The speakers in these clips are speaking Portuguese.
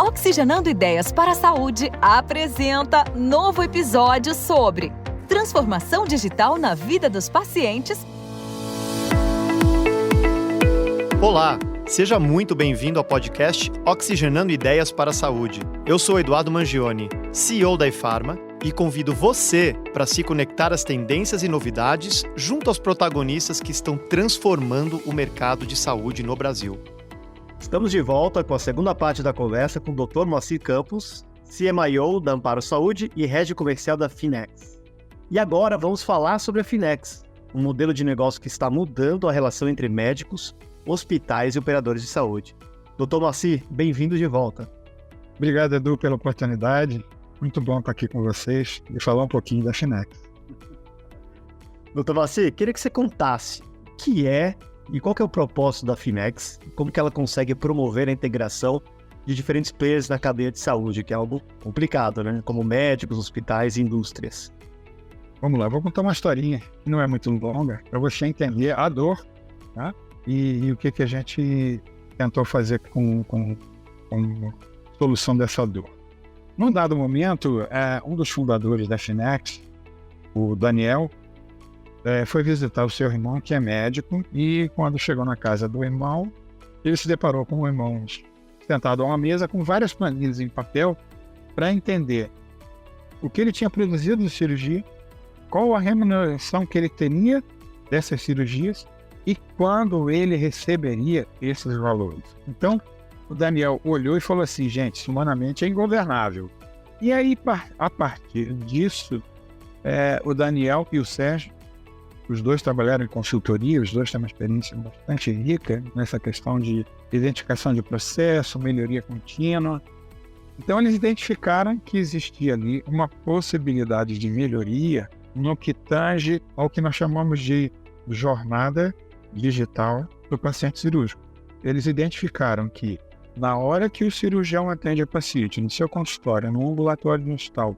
Oxigenando Ideias para a Saúde apresenta novo episódio sobre transformação digital na vida dos pacientes. Olá, seja muito bem-vindo ao podcast Oxigenando Ideias para a Saúde. Eu sou Eduardo Mangione, CEO da ePharma, e convido você para se conectar às tendências e novidades junto aos protagonistas que estão transformando o mercado de saúde no Brasil. Estamos de volta com a segunda parte da conversa com o Dr. Moacir Campos, CMIO da Amparo Saúde e Head Comercial da Finex. E agora vamos falar sobre a Finex, um modelo de negócio que está mudando a relação entre médicos, hospitais e operadores de saúde. Dr. Moacir, bem-vindo de volta. Obrigado, Edu, pela oportunidade. Muito bom estar aqui com vocês e falar um pouquinho da Finex. Dr. Moacir, queria que você contasse o que é e qual que é o propósito da Finex, como que ela consegue promover a integração de diferentes players na cadeia de saúde, que é algo complicado, né? Como médicos, hospitais e indústrias. Vamos lá, vou contar uma historinha que não é muito longa, para você entender a dor, tá? E o que a gente tentou fazer com solução dessa dor. Num dado momento, um dos fundadores da Finex, o Daniel, foi visitar o seu irmão, que é médico, e quando chegou na casa do irmão, ele se deparou com o irmão sentado a uma mesa com várias planilhas em papel para entender o que ele tinha produzido de cirurgia, qual a remuneração que ele teria dessas cirurgias e quando ele receberia esses valores. Então, o Daniel olhou e falou assim: gente, isso humanamente é ingovernável. E aí, a partir disso, o Daniel e o Sérgio, os dois trabalharam em consultoria, os dois têm uma experiência bastante rica nessa questão de identificação de processo, melhoria contínua. Então, eles identificaram que existia ali uma possibilidade de melhoria no que tange ao que nós chamamos de jornada digital do paciente cirúrgico. Eles identificaram que, na hora que o cirurgião atende o paciente no seu consultório, no ambulatório do hospital,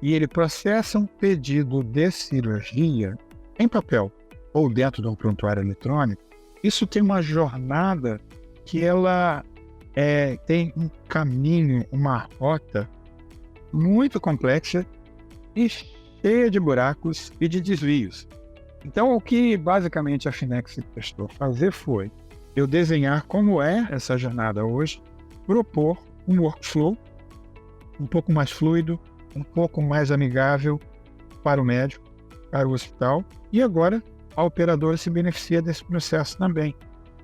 e ele processa um pedido de cirurgia em papel ou dentro de um prontuário eletrônico, isso tem uma jornada que ela tem um caminho, uma rota muito complexa e cheia de buracos e de desvios. Então, o que basicamente a Finex prestou fazer foi eu desenhar como é essa jornada hoje, propor um workflow um pouco mais fluido, um pouco mais amigável para o médico, para o hospital, e agora a operadora se beneficia desse processo também,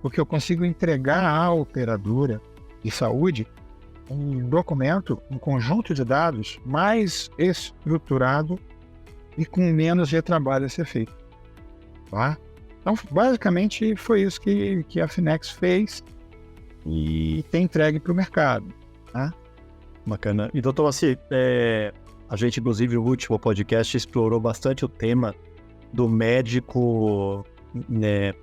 porque eu consigo entregar à operadora de saúde um documento, um conjunto de dados mais estruturado e com menos retrabalho a ser feito. Tá? Então, basicamente, foi isso que a Finex fez e tem entregue para o mercado. Tá? Bacana. E, doutor Moacir, a gente, inclusive, no último podcast explorou bastante o tema do médico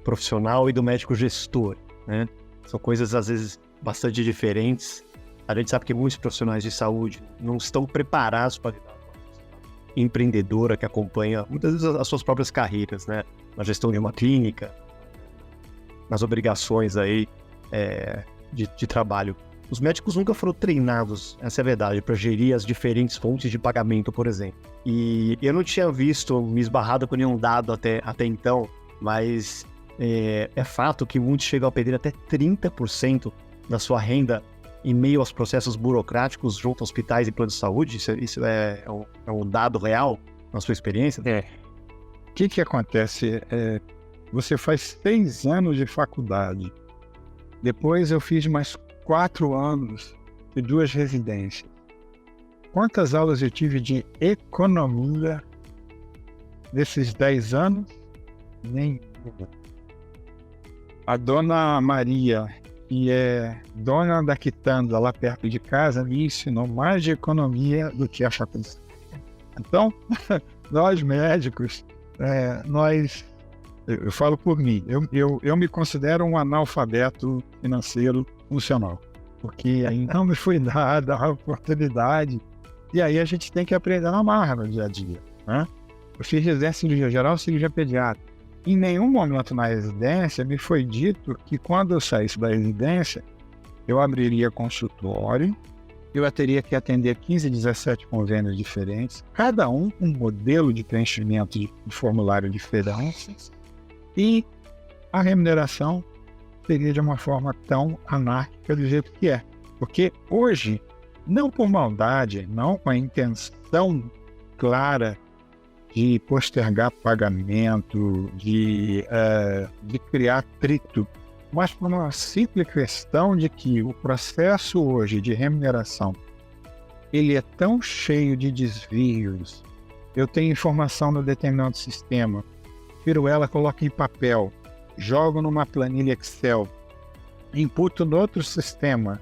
profissional e do médico gestor, né? São coisas, às vezes, bastante diferentes. A gente sabe que muitos profissionais de saúde não estão preparados para lidar com a empreendedora que acompanha, muitas vezes, as suas próprias carreiras, né? Na gestão de uma clínica, nas obrigações aí, de trabalho. Os médicos nunca foram treinados, essa é a verdade, para gerir as diferentes fontes de pagamento, por exemplo. E eu não tinha me esbarrado com nenhum dado até então, mas é fato que muitos chegam a perder até 30% da sua renda em meio aos processos burocráticos junto a hospitais e planos de saúde. Isso é um dado real na sua experiência? O que acontece? Você faz 6 anos de faculdade, depois eu fiz mais 4 anos de 2 residências. Quantas aulas eu tive de economia nesses 10 anos? Nenhuma. A dona Maria, que é dona da quitanda lá perto de casa, me ensinou mais de economia do que a faculdade. Então, nós médicos, eu falo por mim, eu me considero um analfabeto financeiro funcional, porque ainda não me foi dada a oportunidade, e aí a gente tem que aprender na marra no dia a dia, né? Eu fiz residência em cirurgia geral, cirurgia pediátrica. Em nenhum momento na residência me foi dito que quando eu saísse da residência, eu abriria consultório eu teria que atender 15, 17 convênios diferentes, cada um modelo de preenchimento de formulário diferente, e a remuneração seria de uma forma tão anárquica do jeito que é. Porque hoje, não por maldade, não com a intenção clara de postergar pagamento, de criar atrito, mas por uma simples questão de que o processo hoje de remuneração ele é tão cheio de desvios. Eu tenho informação no determinado sistema, tiro ela, coloco em papel, jogo numa planilha Excel, imputo no outro sistema.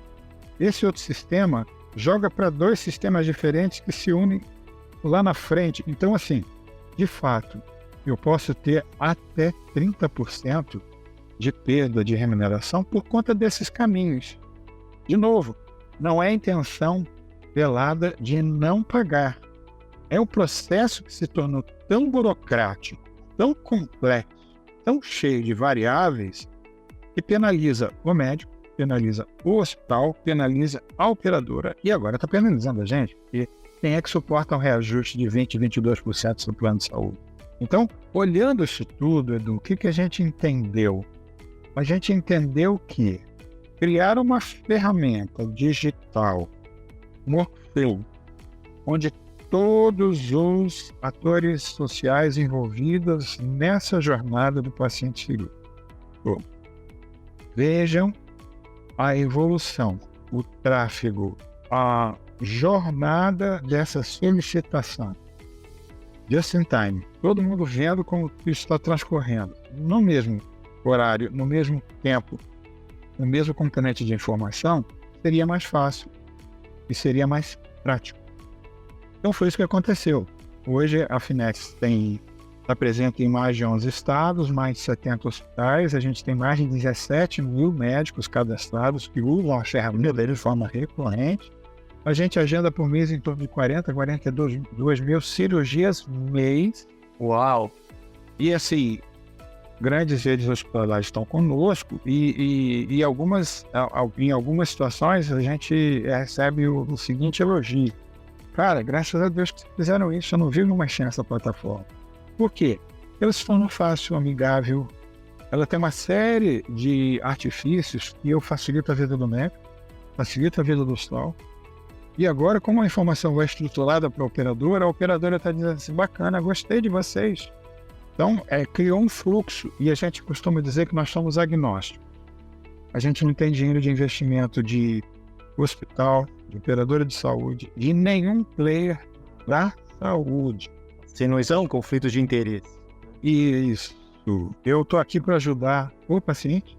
Esse outro sistema joga para 2 sistemas diferentes que se unem lá na frente. Então, assim, de fato, eu posso ter até 30% de perda de remuneração por conta desses caminhos. De novo, não é a intenção velada de não pagar. É o processo que se tornou tão burocrático, tão complexo, tão cheio de variáveis, que penaliza o médico, penaliza o hospital, penaliza a operadora e agora está penalizando a gente, porque quem é que suporta um reajuste de 20%, 22% no plano de saúde? Então, olhando isso tudo, Edu, o que a gente entendeu? A gente entendeu que criar uma ferramenta digital, um workflow, onde todos os atores sociais envolvidos nessa jornada do paciente cirúrgico vejam a evolução, o tráfego, a jornada dessa solicitação. Just in time. Todo mundo vendo como isso está transcorrendo. No mesmo horário, no mesmo tempo, no mesmo componente de informação, seria mais fácil e seria mais prático. Então foi isso que aconteceu. Hoje a Finex está presente em mais de 11 estados, mais de 70 hospitais, a gente tem mais de 17 mil médicos cadastrados que usam a ferramenta de forma recorrente. A gente agenda por mês em torno de 42 mil cirurgias mês. Uau! E assim, grandes redes hospitalares estão conosco e em algumas situações a gente recebe o seguinte elogio. Cara, graças a Deus que vocês fizeram isso, eu não vi mais chance nessa plataforma. Por quê? Ela se torna fácil, amigável, ela tem uma série de artifícios que eu facilito a vida do médico, facilita a vida do hospital. E agora, como a informação vai estruturada para a operadora está dizendo assim, bacana, gostei de vocês. Então, criou um fluxo e a gente costuma dizer que nós somos agnósticos. A gente não tem dinheiro de investimento de hospital, de operadora de saúde, de nenhum player da saúde. Sinuição, conflito de interesse. Isso. Eu estou aqui para ajudar o paciente,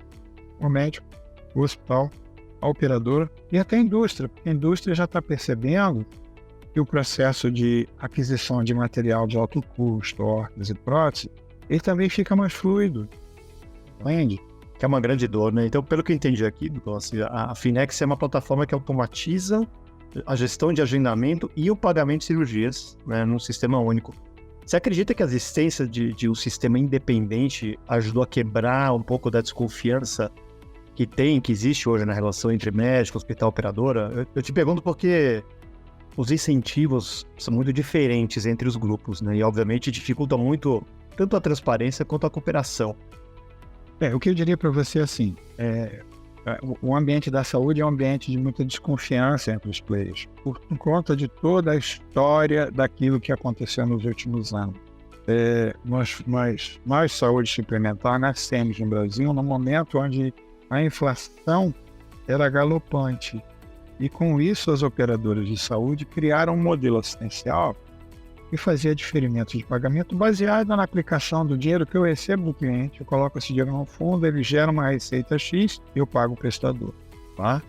o médico, o hospital, a operadora e até a indústria, porque a indústria já está percebendo que o processo de aquisição de material de alto custo, órteses e próteses, ele também fica mais fluido. Entende? Que é uma grande dor, né? Então, pelo que eu entendi aqui, a Finex é uma plataforma que automatiza a gestão de agendamento e o pagamento de cirurgias, né, num sistema único. Você acredita que a existência de um sistema independente ajudou a quebrar um pouco da desconfiança que existe hoje na relação entre médico, hospital, operadora? Eu te pergunto porque os incentivos são muito diferentes entre os grupos, né? E, obviamente, dificultam muito tanto a transparência quanto a cooperação. O que eu diria para você assim, o ambiente da saúde é um ambiente de muita desconfiança entre os players, por conta de toda a história daquilo que aconteceu nos últimos anos. Nós saúde suplementar nascemos no Brasil no momento onde a inflação era galopante. E com isso as operadoras de saúde criaram um modelo assistencial que fazia diferimento de pagamento baseado na aplicação do dinheiro que eu recebo do cliente. Eu coloco esse dinheiro no fundo, ele gera uma receita X e eu pago o prestador. Tá?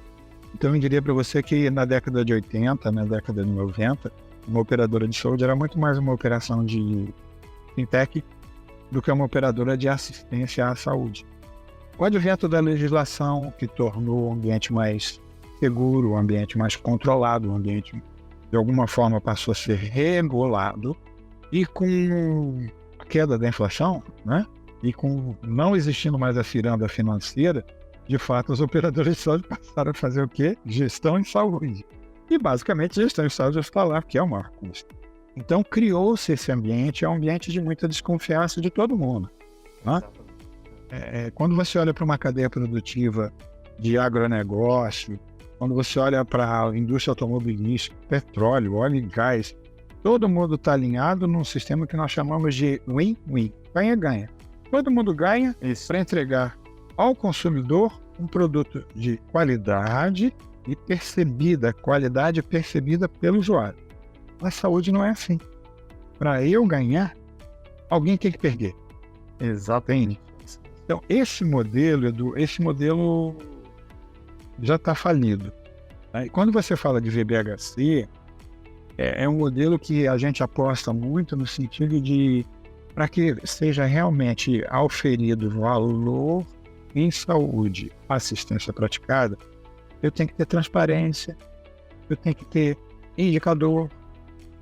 Então eu diria para você que na década de 80, na década de 90, uma operadora de saúde era muito mais uma operação de fintech do que uma operadora de assistência à saúde. O advento da legislação que tornou o ambiente mais seguro, o ambiente mais controlado, o ambiente de alguma forma passou a ser regulado, e com a queda da inflação, né? E com não existindo mais a ciranda financeira, de fato os operadores de saúde passaram a fazer o quê? Gestão em saúde. e basicamente gestão de saúde hospitalar, que é o maior custo. Então criou-se esse ambiente, é um ambiente de muita desconfiança de todo mundo. Tá? Quando você olha para uma cadeia produtiva de agronegócio, quando você olha para a indústria automobilística, petróleo, óleo e gás, todo mundo está alinhado num sistema que nós chamamos de win-win, ganha-ganha. Todo mundo ganha para entregar ao consumidor um produto de qualidade e qualidade percebida pelo usuário. A saúde não é assim. Para eu ganhar, alguém tem que perder. Exatamente. Então, esse modelo já está falido. E quando você fala de VBHC, é um modelo que a gente aposta muito no sentido de, para que seja realmente auferido valor em saúde, assistência praticada, eu tenho que ter transparência, eu tenho que ter indicador,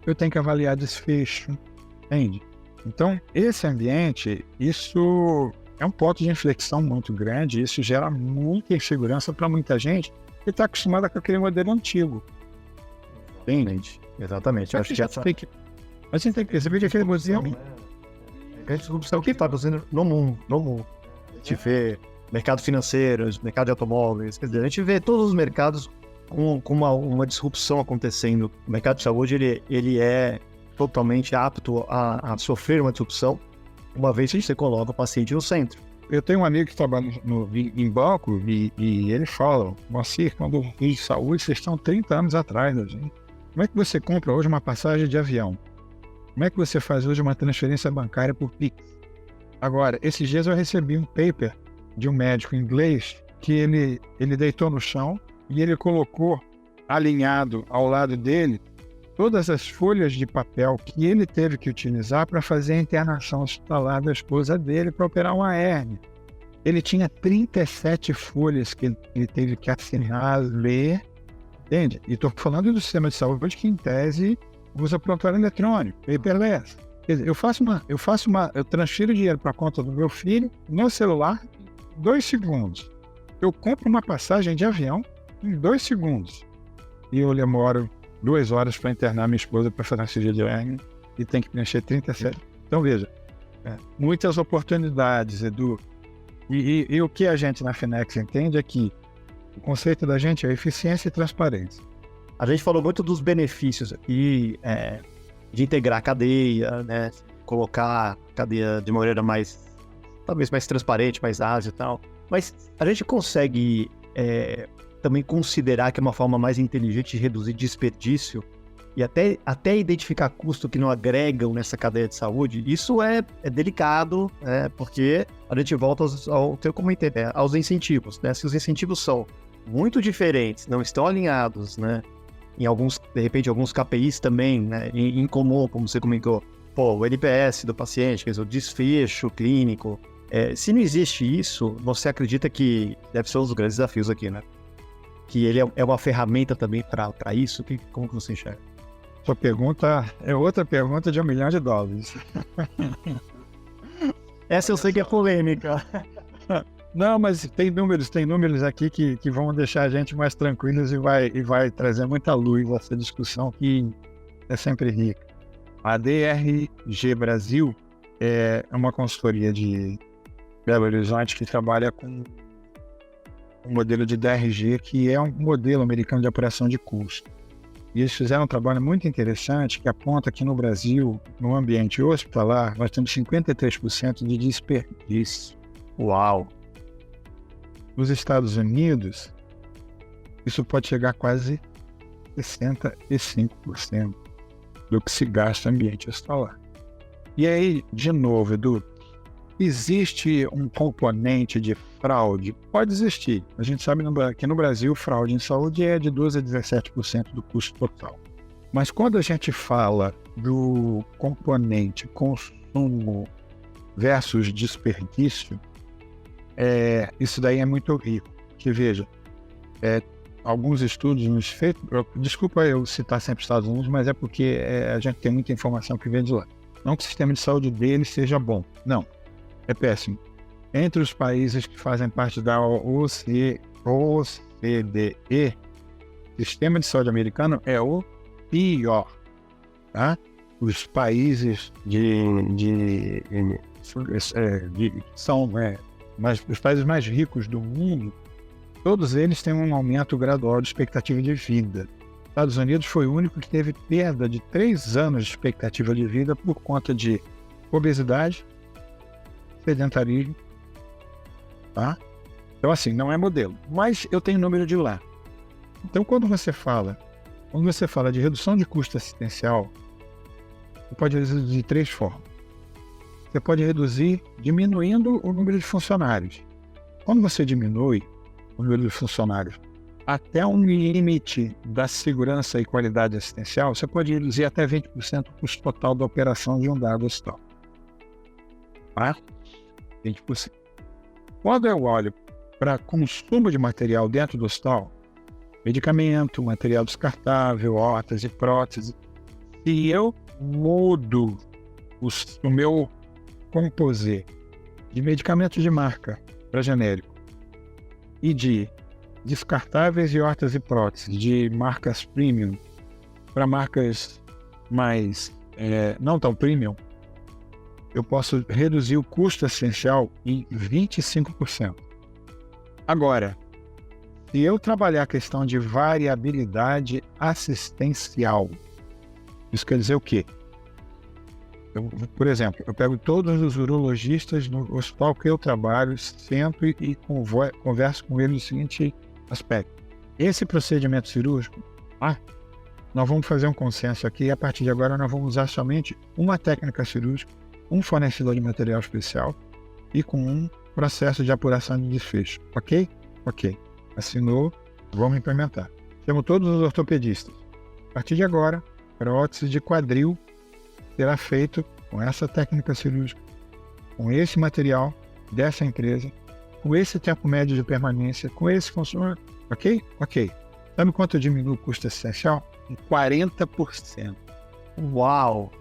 eu tenho que avaliar desfecho, entende? Então, esse ambiente, isso é um ponto de inflexão muito grande, isso gera muita insegurança para muita gente que está acostumada com aquele modelo antigo. Entende? Exatamente. Eu acho que essa... A gente tem que perceber que aquele modelo... É a disrupção que está fazendo no mundo. A gente vê mercado financeiro, mercado de automóveis, quer dizer, a gente vê todos os mercados com uma disrupção acontecendo. O mercado de saúde, ele é totalmente apto a sofrer uma disrupção, uma vez que você coloca o paciente no centro. Eu tenho um amigo que trabalha em banco e ele fala, Moacir, quando eu fiz saúde, vocês estão 30 anos atrás da gente. Como é que você compra hoje uma passagem de avião? Como é que você faz hoje uma transferência bancária por Pix? Agora, esses dias eu recebi um paper de um médico inglês que ele deitou no chão e ele colocou alinhado ao lado dele todas as folhas de papel que ele teve que utilizar para fazer a internação hospitalar da esposa dele para operar uma hérnia. Ele tinha 37 folhas que ele teve que assinar, ler, entende? E estou falando do sistema de saúde que, em tese, usa prontuário eletrônico, paperless. Quer dizer, eu transfiro dinheiro para a conta do meu filho, no celular, em 2 segundos. Eu compro uma passagem de avião em 2 segundos. E eu demoro 2 horas para internar minha esposa para fazer uma cirurgia de hérnia e tem que preencher 37. Então, veja, muitas oportunidades, Edu. E o que a gente na Finex entende é que o conceito da gente é eficiência e transparência. A gente falou muito dos benefícios aqui, de integrar a cadeia, né? Colocar a cadeia de maneira talvez mais transparente, mais ágil e tal. Mas a gente consegue também considerar que é uma forma mais inteligente de reduzir desperdício e até identificar custos que não agregam nessa cadeia de saúde. Isso é delicado, porque a gente volta aos incentivos, né? Se os incentivos são muito diferentes, não estão alinhados, né? Em alguns, de repente, alguns KPIs também, né? Em comum, como você comentou, o NPS do paciente, quer dizer, o desfecho clínico. Se não existe isso, você acredita que deve ser um dos grandes desafios aqui, né? Que ele é uma ferramenta também para isso? Como que você enxerga? Sua pergunta é outra pergunta de $1 milhão. Essa eu sei que é polêmica. Não, mas tem números aqui que vão deixar a gente mais tranquilos e vai trazer muita luz essa discussão que é sempre rica. A DRG Brasil é uma consultoria de Belo Horizonte que trabalha com um modelo de DRG, que é um modelo americano de apuração de custo. E eles fizeram um trabalho muito interessante que aponta que no Brasil, no ambiente hospitalar, nós temos 53% de desperdício. Uau! Nos Estados Unidos, isso pode chegar a quase 65% do que se gasta no ambiente hospitalar. E aí, de novo, Edu, existe um componente de fraude? Pode existir. A gente sabe que no Brasil, fraude em saúde é de 12% a 17% do custo total. Mas quando a gente fala do componente consumo versus desperdício, isso daí é muito rico. Porque, veja, alguns estudos nos feitos... Desculpa eu citar sempre Estados Unidos, mas é porque a gente tem muita informação que vem de lá. Não que o sistema de saúde deles seja bom. Não. É péssimo. Entre os países que fazem parte da OCDE, sistema de saúde americano é o pior, tá? Os países os países mais ricos do mundo, todos eles têm um aumento gradual de expectativa de vida. Estados Unidos foi o único que teve perda de 3 anos de expectativa de vida por conta de obesidade, sedentarismo, tá? Então, assim, não é modelo. Mas eu tenho número de lá. Então, quando você fala de redução de custo assistencial, você pode reduzir de 3 formas. Você pode reduzir diminuindo o número de funcionários. Quando você diminui o número de funcionários até um limite da segurança e qualidade assistencial, você pode reduzir até 20% o custo total da operação de um dado hospital. Tá? 20%. Quando eu olho para consumo de material dentro do hospital, medicamento, material descartável, órteses e próteses, se eu mudo o meu composê de medicamentos de marca para genérico e de descartáveis e órteses e próteses de marcas premium para marcas mais não tão premium, eu posso reduzir o custo essencial em 25%. Agora, se eu trabalhar a questão de variabilidade assistencial, isso quer dizer o quê? Por exemplo, eu pego todos os urologistas no hospital que eu trabalho, sento e converso com eles no seguinte aspecto. Esse procedimento cirúrgico, nós vamos fazer um consenso aqui e a partir de agora nós vamos usar somente uma técnica cirúrgica, um fornecedor de material especial e com um processo de apuração de desfecho. Ok? Ok. Assinou, vamos implementar. Temos todos os ortopedistas. A partir de agora, prótese de quadril será feito com essa técnica cirúrgica, com esse material dessa empresa, com esse tempo médio de permanência, com esse funcionário. Ok? Ok. Sabe quanto diminui o custo essencial? Em 40%. Uau!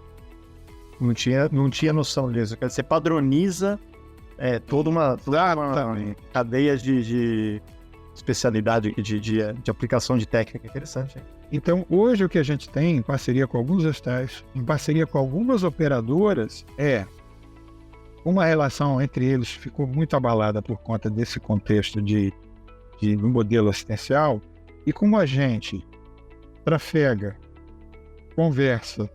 Não tinha noção disso. Quer dizer, você padroniza toda uma cadeia de especialidade, de aplicação de técnica. Interessante, hein? Então, hoje o que a gente tem, em parceria com alguns hospitais, em parceria com algumas operadoras, uma relação entre eles ficou muito abalada por conta desse contexto de modelo assistencial, e como a gente trafega, conversa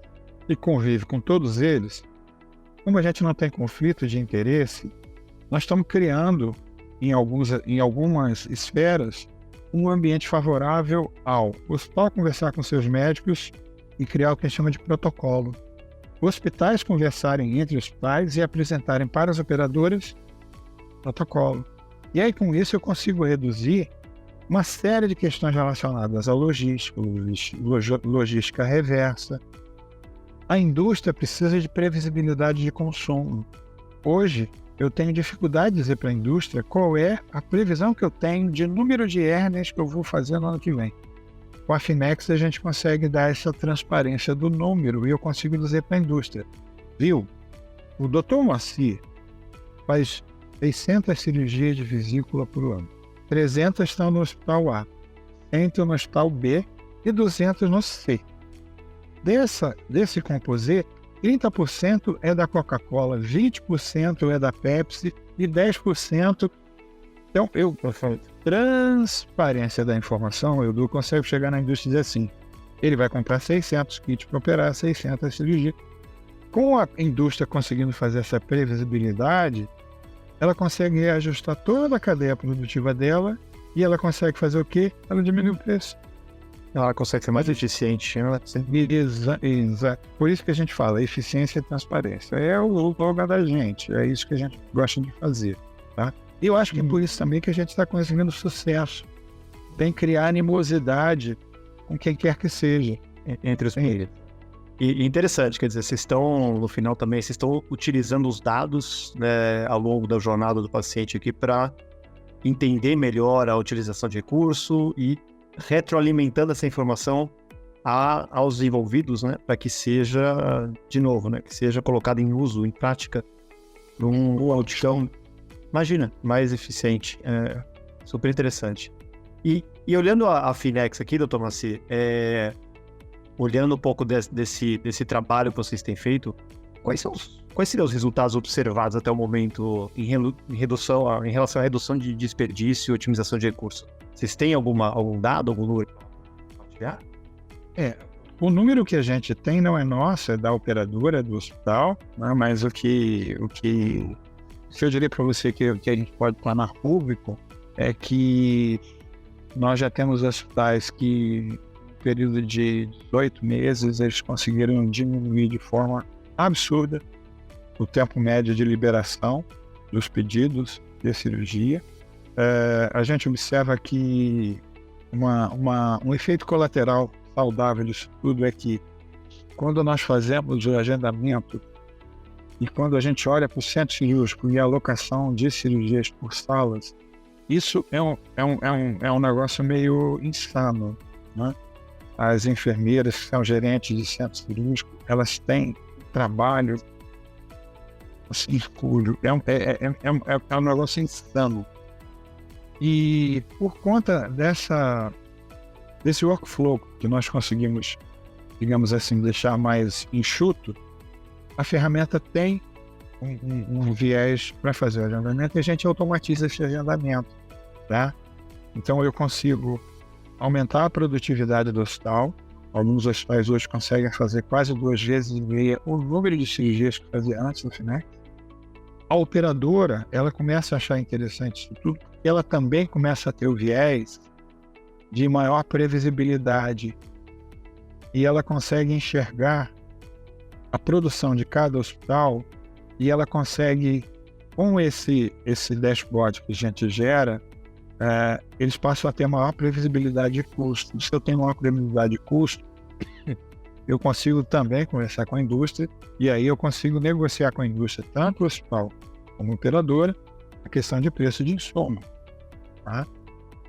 e convive com todos eles, como a gente não tem conflito de interesse, nós estamos criando em algumas esferas um ambiente favorável ao hospital conversar com seus médicos e criar o que a gente chama de protocolo. Hospitais conversarem entre hospitais e apresentarem para as operadoras protocolo. E aí, com isso, eu consigo reduzir uma série de questões relacionadas à logística, logística reversa. A indústria precisa de previsibilidade de consumo. Hoje, eu tenho dificuldade de dizer para a indústria qual é a previsão que eu tenho de número de hérnias que eu vou fazer no ano que vem. Com a Finex, a gente consegue dar essa transparência do número e eu consigo dizer para a indústria, viu, o Dr. Moacir faz 600 cirurgias de vesícula por ano. 300 estão no hospital A, 100 no hospital B e 200 no C. Desse composê, 30% é da Coca-Cola, 20% é da Pepsi e 10%... Então, transparência da informação, o Edu consegue chegar na indústria e dizer assim, ele vai comprar 600 kits para operar 600 cirurgias. Com a indústria conseguindo fazer essa previsibilidade, ela consegue ajustar toda a cadeia produtiva dela e ela consegue fazer o quê? Ela diminui o preço. Ela consegue ser mais eficiente. Exato. Por isso que a gente fala, eficiência e transparência. É o slogan da gente, é isso que a gente gosta de fazer. Tá? E eu acho que é por isso também que a gente está conseguindo sucesso. Tem que criar animosidade com quem quer que seja. Entre os players. E interessante, quer dizer, vocês estão, no final também, vocês estão utilizando os dados, né, ao longo da jornada do paciente aqui para entender melhor a utilização de recurso e retroalimentando essa informação aos envolvidos, né, para que seja, de novo, né, que seja colocado em uso, em prática, um outcome, imagina, mais eficiente, super interessante. E E olhando a Finex aqui, doutor Maci, olhando um pouco desse trabalho que vocês têm feito, quais seriam os resultados observados até o momento em relação à redução de desperdício e otimização de recursos? Vocês têm algum dado, algum número para compartilhar? O número que a gente tem não é nosso, é da operadora do hospital, né? Mas o que eu diria para você que a gente pode tornar público é que nós já temos hospitais que, no período de 18 meses, eles conseguiram diminuir de forma absurda o tempo médio de liberação dos pedidos de cirurgia. A gente observa que um efeito colateral saudável disso tudo é que, quando nós fazemos o agendamento e quando a gente olha para o centro cirúrgico e a alocação de cirurgias por salas, isso é um negócio meio insano, né? As enfermeiras que são gerentes de centro cirúrgico, elas têm trabalho assim, escuro. É um negócio insano. E por conta desse workflow que nós conseguimos, digamos assim, deixar mais enxuto, a ferramenta tem um viés para fazer o agendamento e a gente automatiza esse agendamento, tá? Então eu consigo aumentar a produtividade do hospital. Alguns hospitais hoje conseguem fazer quase 2,5 vezes o número de cirurgias que fazia antes do FINEX. A operadora, ela começa a achar interessante isso tudo, porque ela também começa a ter o viés de maior previsibilidade e ela consegue enxergar a produção de cada hospital e ela consegue, com esse dashboard que a gente gera, eles passam a ter maior previsibilidade de custo. Se eu tenho maior previsibilidade de custo, eu consigo também conversar com a indústria e aí eu consigo negociar com a indústria, tanto o hospital como a operadora, a questão de preço de insumo, tá?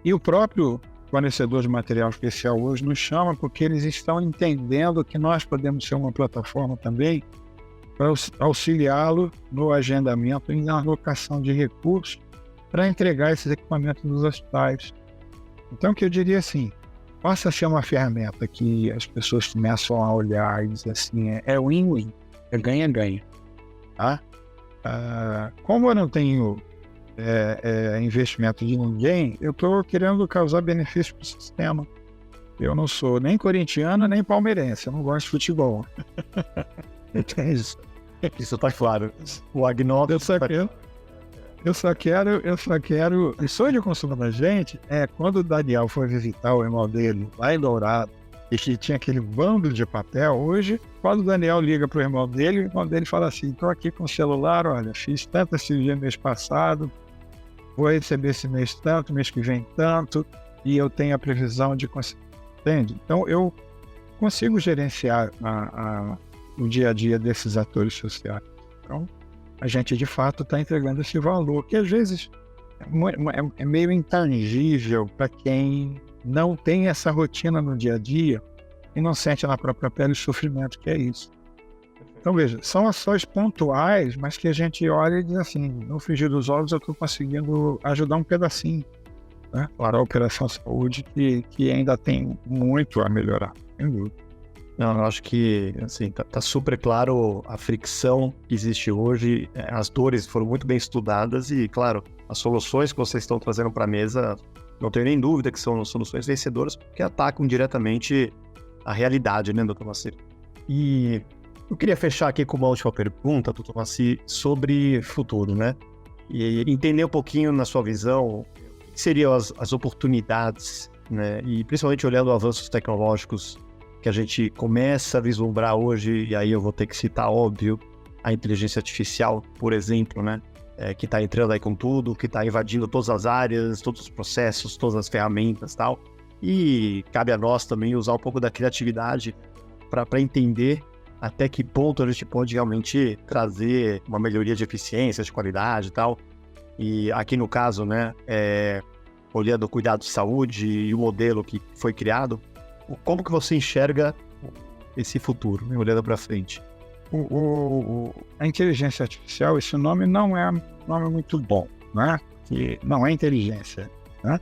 E o próprio fornecedor de material especial hoje nos chama porque eles estão entendendo que nós podemos ser uma plataforma também para auxiliá-lo no agendamento e na alocação de recursos para entregar esses equipamentos nos hospitais. Então, o que eu diria assim, passa a ser uma ferramenta que as pessoas começam a olhar e dizer assim, é win-win, é ganha-ganha, tá? Como eu não tenho investimento de ninguém, eu estou querendo causar benefício para o sistema. Eu não sou nem corintiano, nem palmeirense, eu não gosto de futebol. Isso tá claro. O agnóstico... Eu só quero... O sonho de consumo da gente quando o Daniel foi visitar o irmão dele lá em Dourado, e que tinha aquele bando de papel. Hoje, quando o Daniel liga para o irmão dele fala assim, estou aqui com o celular, olha, fiz tanta cirurgia mês passado, vou receber esse mês tanto, mês que vem tanto, e eu tenho a previsão de conseguir. Entende? Então, eu consigo gerenciar o dia a dia desses atores sociais. Então, a gente, de fato, está entregando esse valor, que às vezes é meio intangível para quem não tem essa rotina no dia a dia e não sente na própria pele o sofrimento que é isso. Então, veja, são ações pontuais, mas que a gente olha e diz assim, no frigir dos ovos eu estou conseguindo ajudar um pedacinho, né, para a Operação Saúde, que ainda tem muito a melhorar, sem dúvida. Não, eu acho que assim, tá super claro a fricção que existe hoje, as dores foram muito bem estudadas e, claro, as soluções que vocês estão trazendo para a mesa, não tenho nem dúvida que são soluções vencedoras, porque atacam diretamente a realidade, né, doutor Maci? E eu queria fechar aqui com uma última pergunta, doutor Maci, sobre futuro, né? E entender um pouquinho, na sua visão, o que seriam as oportunidades, né? E principalmente olhando avanços tecnológicos que a gente começa a vislumbrar hoje, e aí eu vou ter que citar, óbvio, a inteligência artificial, por exemplo, né? Que está entrando aí com tudo, que está invadindo todas as áreas, todos os processos, todas as ferramentas e tal. E cabe a nós também usar um pouco da criatividade para entender até que ponto a gente pode realmente trazer uma melhoria de eficiência, de qualidade e tal. E aqui no caso, né, olhando o cuidado de saúde e o modelo que foi criado, como que você enxerga esse futuro, né, olhando para frente? A inteligência artificial, esse nome não é um nome muito bom, né? Que não é inteligência, né?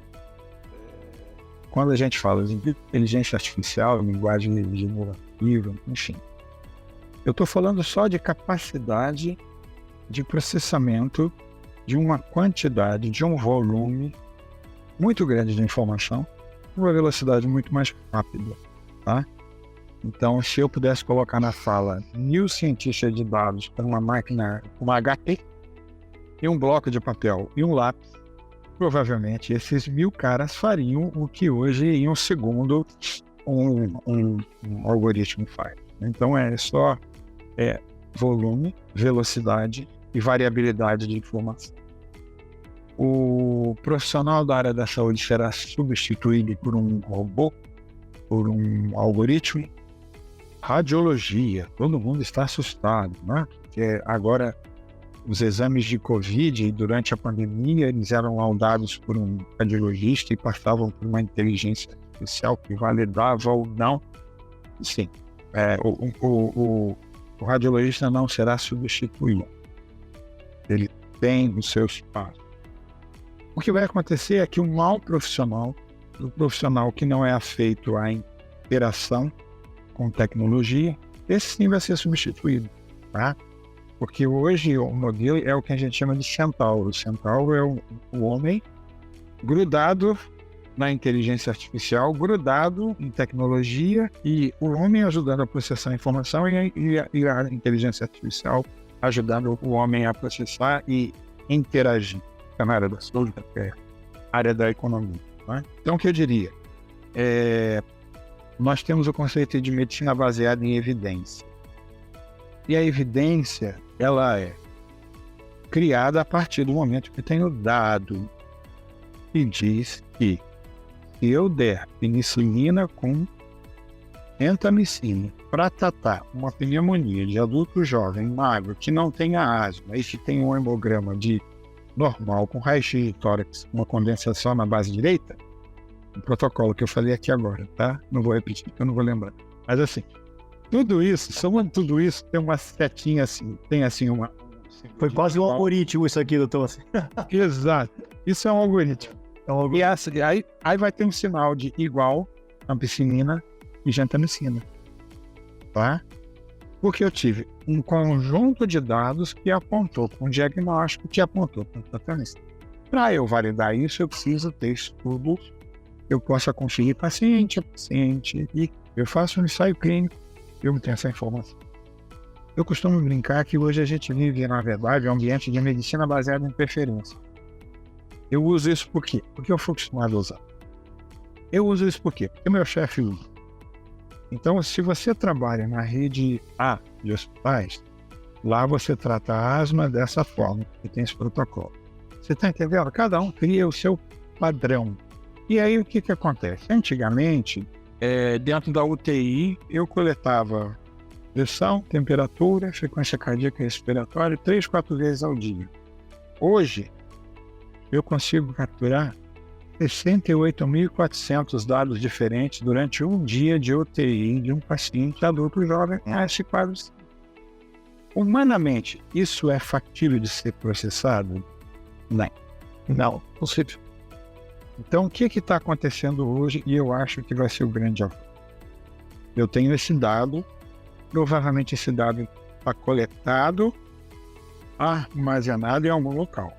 quando a gente fala de inteligência artificial, linguagem generativa, enfim, eu estou falando só de capacidade de processamento de uma quantidade, de um volume muito grande de informação, com uma velocidade muito mais rápida, tá? Então, se eu pudesse colocar na fala 1000 cientistas de dados com uma máquina, uma HP, e um bloco de papel e um lápis, provavelmente esses 1000 caras fariam o que hoje em um segundo um algoritmo faz. Então é só volume, velocidade e variabilidade de informação. O profissional da área da saúde será substituído por um robô, por um algoritmo. Radiologia, todo mundo está assustado, né? Porque agora os exames de Covid, durante a pandemia, eles eram laudados por um radiologista e passavam por uma inteligência artificial que validava ou não. Sim, o radiologista não será substituído. Ele tem os seus passos. O que vai acontecer é que um mau profissional, um profissional que não é afeito à interação com tecnologia, esse sim vai ser substituído, tá? Porque hoje o modelo é o que a gente chama de centauro. O centauro é o homem grudado na inteligência artificial, grudado em tecnologia, e o homem ajudando a processar a informação e a inteligência artificial ajudando o homem a processar e interagir. É na área da saúde, é área da economia. Tá? Então, o que eu diria? Nós temos o conceito de medicina baseada em evidência. E a evidência, ela é criada a partir do momento que tem o dado que diz que se eu der penicilina com gentamicina para tratar uma pneumonia de adulto jovem, magro, que não tenha asma e que tem um hemograma de normal, com raio-x de tórax, uma condensação na base direita, o protocolo que eu falei aqui agora, tá? Não vou repetir, porque eu não vou lembrar. Mas assim, tudo isso, somando tudo isso, tem uma setinha assim, tem assim uma... Foi quase um algoritmo isso aqui, doutor. Exato, isso é um algoritmo. E aí vai ter um sinal de igual ampicilina e gentamicina, tá? Porque eu tive um conjunto de dados que apontou para um diagnóstico, que apontou para um tratamento. Para eu validar isso, eu preciso ter estudos, eu possa conferir paciente a paciente, e eu faço um ensaio clínico, eu tenho essa informação. Eu costumo brincar que hoje a gente vive, na verdade, um ambiente de medicina baseada em preferência. Eu uso isso por quê? Porque eu fui acostumado a usar. Eu uso isso por quê? Porque meu chefe usa. Então, se você trabalha na rede A de hospitais, lá você trata a asma dessa forma, que tem esse protocolo. Você está entendendo? Cada um cria o seu padrão. E aí, o que acontece? Antigamente, dentro da UTI, eu coletava pressão, temperatura, frequência cardíaca e respiratória 3, 4 vezes ao dia. Hoje, eu consigo capturar 68.400 dados diferentes durante um dia de UTI de um paciente adulto jovem a esse quadro. Humanamente, isso é factível de ser processado? Não, possível. Então, o que está acontecendo hoje, e eu acho que vai ser o grande avanço? Eu tenho esse dado, provavelmente esse dado está coletado, armazenado em algum local.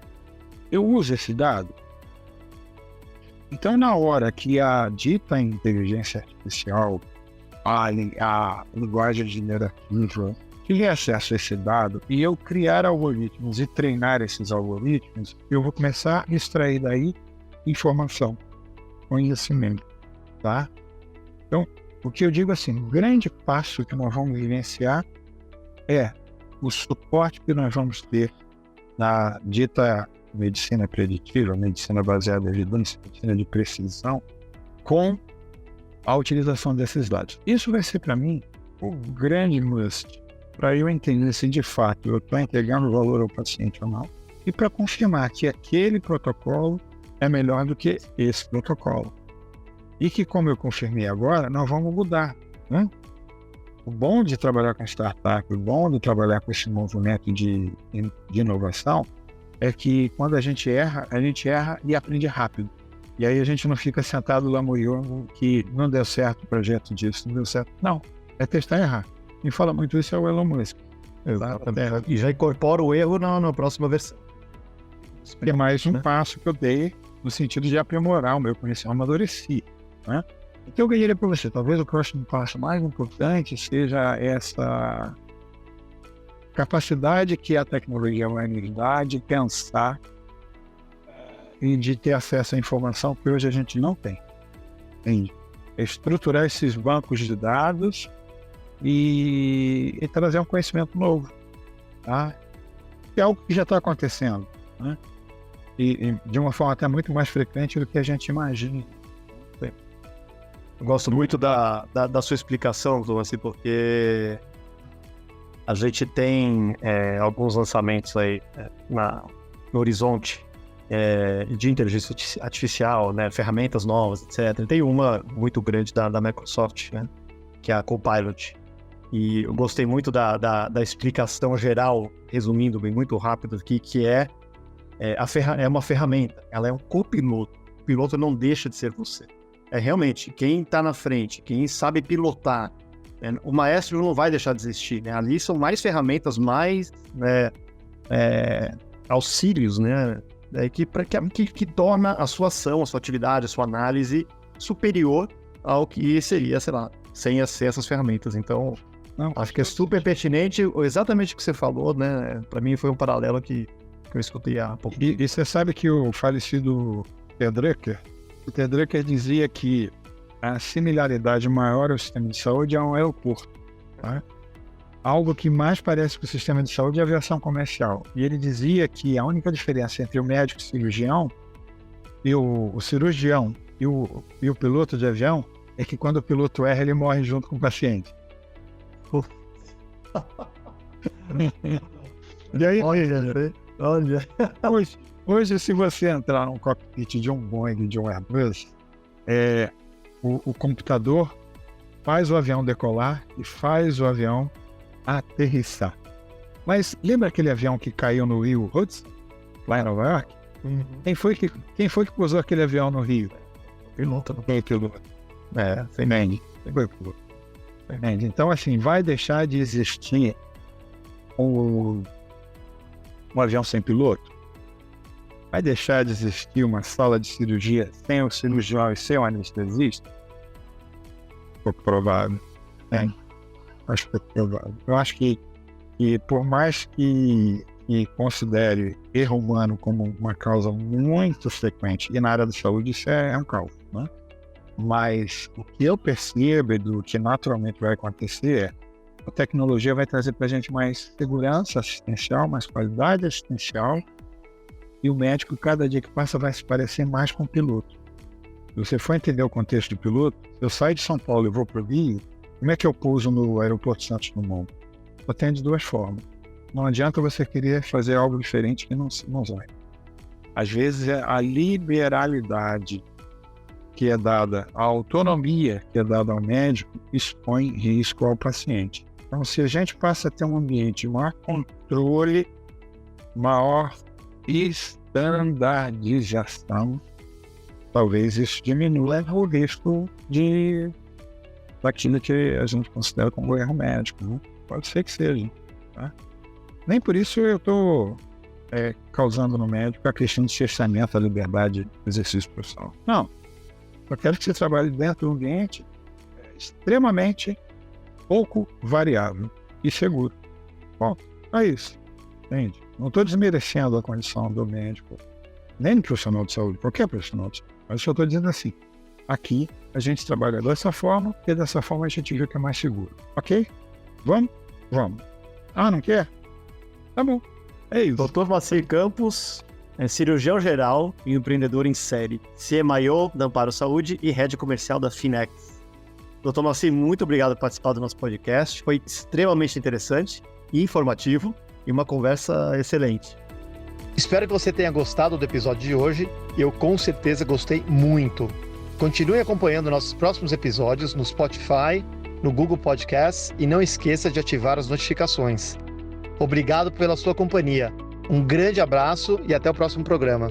Eu uso esse dado. Então, na hora que a dita inteligência artificial, a linguagem generativa, tiver acesso a esse dado e eu criar algoritmos e treinar esses algoritmos, eu vou começar a extrair daí informação, conhecimento, tá? Então, o que eu digo assim, o grande passo que nós vamos vivenciar é o suporte que nós vamos ter na dita medicina preditiva, medicina baseada em evidência, medicina de precisão, com a utilização desses dados. Isso vai ser, para mim, o grande must, para eu entender se de fato eu estou entregando valor ao paciente ou não, e para confirmar que aquele protocolo é melhor do que esse protocolo. E que, como eu confirmei agora, nós vamos mudar, né? O bom de trabalhar com startup, o bom de trabalhar com esse movimento de inovação, é que quando a gente erra e aprende rápido. E aí a gente não fica sentado lamoiando que não deu certo o projeto disso, não deu certo. Não, é testar e errar. Quem fala muito isso é o Elon Musk. Exatamente. E já incorpora o erro na próxima versão. É mais um passo que eu dei no sentido de aprimorar o meu conhecimento, amadureci, né? Então eu ganhei para você. Talvez o próximo passo mais importante seja essa capacidade que a tecnologia vai nos dar de pensar e de ter acesso à informação que hoje a gente não tem. Entende? Estruturar esses bancos de dados e trazer um conhecimento novo, tá? Que é algo que já está acontecendo, né? E de uma forma até muito mais frequente do que a gente imagina. Eu gosto muito da sua explicação, Thomas, porque a gente tem alguns lançamentos aí no horizonte de inteligência artificial, né, ferramentas novas, etc. Tem uma muito grande da Microsoft, né, que é a Copilot. E eu gostei muito da explicação geral, resumindo bem muito rápido aqui, que é uma ferramenta, ela é um copiloto. O piloto não deixa de ser você. É realmente quem está na frente, quem sabe pilotar. Né? O maestro não vai deixar de existir. Né? Ali são mais ferramentas, mais auxílios, né? Que torna a sua ação, a sua atividade, a sua análise superior ao que seria, sei lá, sem essas ferramentas. Então, acho que é super pertinente, exatamente o que você falou, né? Para mim foi um paralelo que eu escutei há pouco. E você sabe que o falecido Peter Drucker dizia que a similaridade maior ao sistema de saúde é um aeroporto. Tá? Algo que mais parece com o sistema de saúde é a aviação comercial. E ele dizia que a única diferença entre o médico e o cirurgião e o cirurgião e o piloto de avião é que quando o piloto erra, ele morre junto com o paciente. E aí, olha. Hoje, se você entrar num cockpit de um Boeing, de um Airbus, o computador faz o avião decolar e faz o avião aterrissar. Mas lembra aquele avião que caiu no Rio Hudson, lá em Nova York? Uhum. Quem foi que pousou aquele avião no Rio? Piloto. Foi o piloto. Entende? Então, assim, vai deixar de existir um avião sem piloto? Vai deixar de existir uma sala de cirurgia sem o cirurgião e sem o anestesista? Pouco provável. Acho que é provável. Eu acho que por mais que considere erro humano como uma causa muito frequente, e na área da saúde isso é um caos, né? Mas o que eu percebo do que naturalmente vai acontecer é a tecnologia vai trazer para a gente mais segurança assistencial, mais qualidade assistencial, e o médico, cada dia que passa, vai se parecer mais com o piloto. Se você for entender o contexto do piloto, eu saio de São Paulo e vou para o Rio, como é que eu pouso no aeroporto Santos Dumont? Só tem de duas formas. Não adianta você querer fazer algo diferente que não vai. Às vezes é a liberalidade que é dada, a autonomia que é dada ao médico, expõe risco ao paciente. Então, se a gente passa a ter um ambiente de maior controle, maior estandardização, talvez isso diminua o risco daquilo que a gente considera como erro médico. Né? Pode ser que seja. Tá? Nem por isso eu estou causando no médico a questão de cerceamento à liberdade do exercício profissional. Não. Eu quero que você trabalhe dentro de um ambiente extremamente pouco variável e seguro. Bom, é isso. Entende? Não estou desmerecendo a condição do médico, nem do profissional de saúde, qualquer profissional de saúde. Mas eu estou dizendo assim, aqui a gente trabalha dessa forma e dessa forma a gente vê que é mais seguro. Ok? Vamos? Vamos. Ah, não quer? Tá bom. É isso. Dr. Macei Campos é cirurgião geral e empreendedor em série, CMIO da Amparo Saúde e Head Comercial da Finex. Dr. Macei, muito obrigado por participar do nosso podcast. Foi extremamente interessante e informativo e uma conversa excelente. Espero que você tenha gostado do episódio de hoje. Eu com certeza gostei muito. Continue acompanhando nossos próximos episódios no Spotify, no Google Podcasts e não esqueça de ativar as notificações. Obrigado pela sua companhia. Um grande abraço e até o próximo programa.